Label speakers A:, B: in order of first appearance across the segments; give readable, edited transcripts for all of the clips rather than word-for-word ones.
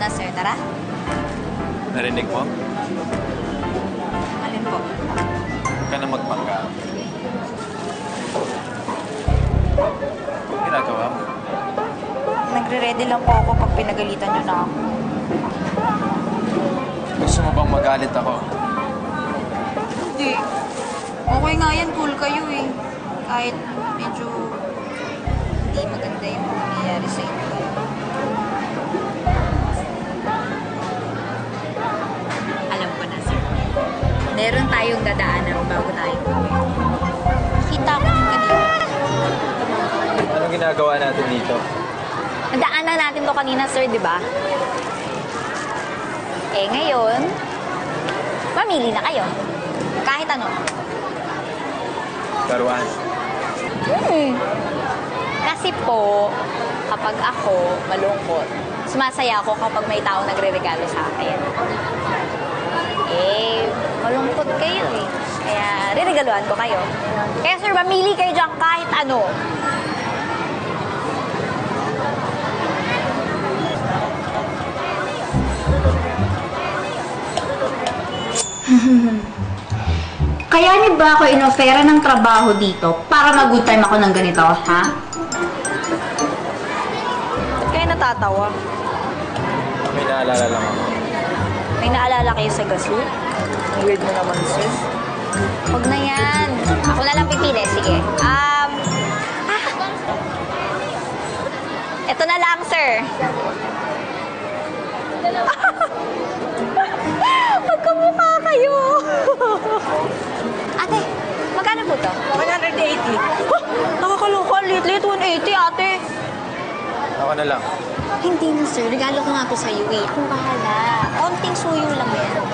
A: na, sir. Tara.
B: Narinig mo?
A: Alin po?
B: Huwag ka na magpanggap. Anong ginagawa mo?
A: Nagre-ready lang po ako pag pinagalitan niyo na ako.
B: Gusto mo bang magalit ako?
A: Hindi. Okay nga yan. Cool kayo eh. Kahit medyo hindi maganda yung nangyayari sa inyo. Alam ko na, sir. Meron tayong dadaanan bago tayo uwi. Kita ko yung kanina.
B: Anong ginagawa natin dito?
A: Nadaanan natin to kanina, sir, di ba? Eh, ngayon, mamili na kayo. Kahit ano.
B: Laruan.
A: Kasi po, kapag ako malungkot, sumasaya ako kapag may tao nagre-regalo sa akin. Eh, malungkot kayo eh. Kaya, riregaluhan ko kayo. Kaya, sir, mamili kayo dyan kahit ano.
C: Kaya niyo ba ako inofera ng trabaho dito para mag-good time ako ng ganito, ha?
A: Ba't kayo natatawa?
B: May naalala lang ako.
A: May naalala kayo sa gasol? Ang weird mo naman, sis. Huwag na yan. Ako na lang pipili. Sige. Ito na lang, sir. Magkamukha kayo. Ate, magkano po to?
D: 180.
A: Nakakaloka. Lit-lit. 180, ate.
B: Ako na lang.
A: Hindi na, sir. Regalo ko nga to sa'yo eh. Akong bahala. Konting suyo lang yan.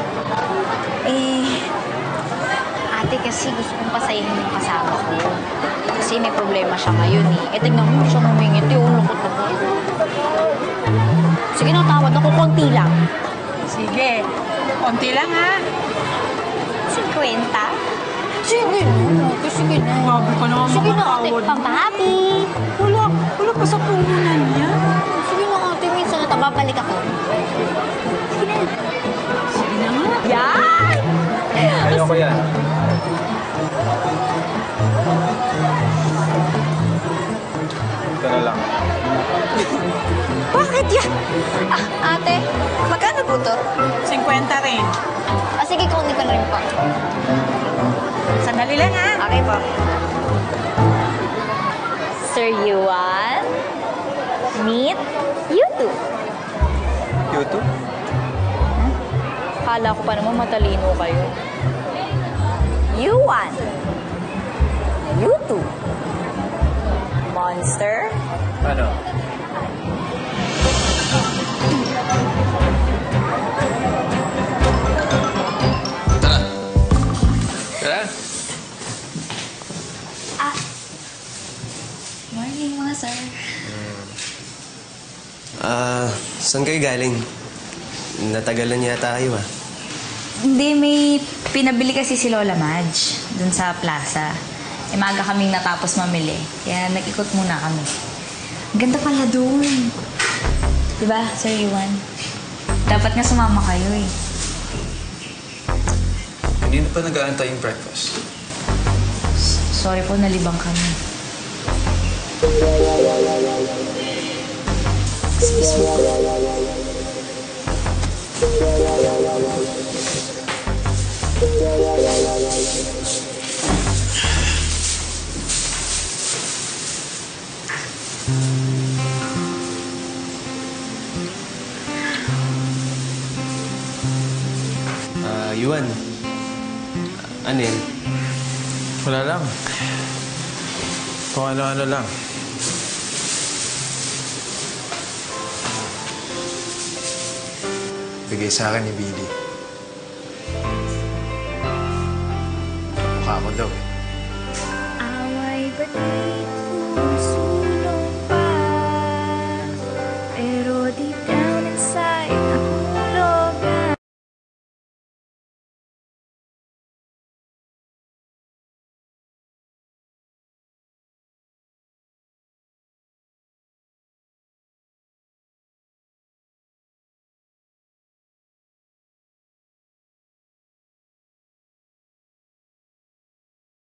A: Ate, kasi gusto kong pasayahin yung kasama ko. Kasi may problema siya ngayon eh. Tignan mo siya namingiti. Lukot-lukot. Sige na, tawad ako. Konti lang.
D: Sige. Konti lang, ha?
A: 50? Sige na. Sige na.
D: Grabe ka naman
A: Sige na, ate.
D: makatawad.
A: Pampahappy.
D: Wala pa sa puhunan niya.
A: Sige na, ate. Minsan na babalik ako. Sige na.
D: Sige na nga.
A: Yan!
B: Ayoko yan. Ito na lang.
A: Bakit yan? Ate, magkano po to?
D: 50 rin.
A: Sige, kunin ko na rin po.
D: Sandali lang, ha?
A: Okay po. Sir Yuan, meet YouTube.
B: YouTube?
A: Kala ko pa naman matalino kayo. Yuan. YouTube. Monster.
B: Ano?
E: Tara. Tara.
A: Morning, mga sir.
E: Saan kayo galing? Natagalan yata kayo,
C: Hindi, may pinabili kasi si Lola Madge dun sa plaza. Maga kaming natapos mamili. Kaya nag-ikot muna kami. Ang ganda pala dun. Diba, Sir Yuan? Dapat nga sumama kayo eh.
B: Hindi na pa nag-aantay yung breakfast.
C: Sorry po, nalibang kami. Excuse me po.
E: Yuan. Ano yan?
B: Wala lang. Kung ano-ano lang. Bigay sa akin ni Billy. Mukha ko daw eh.
A: Away birthday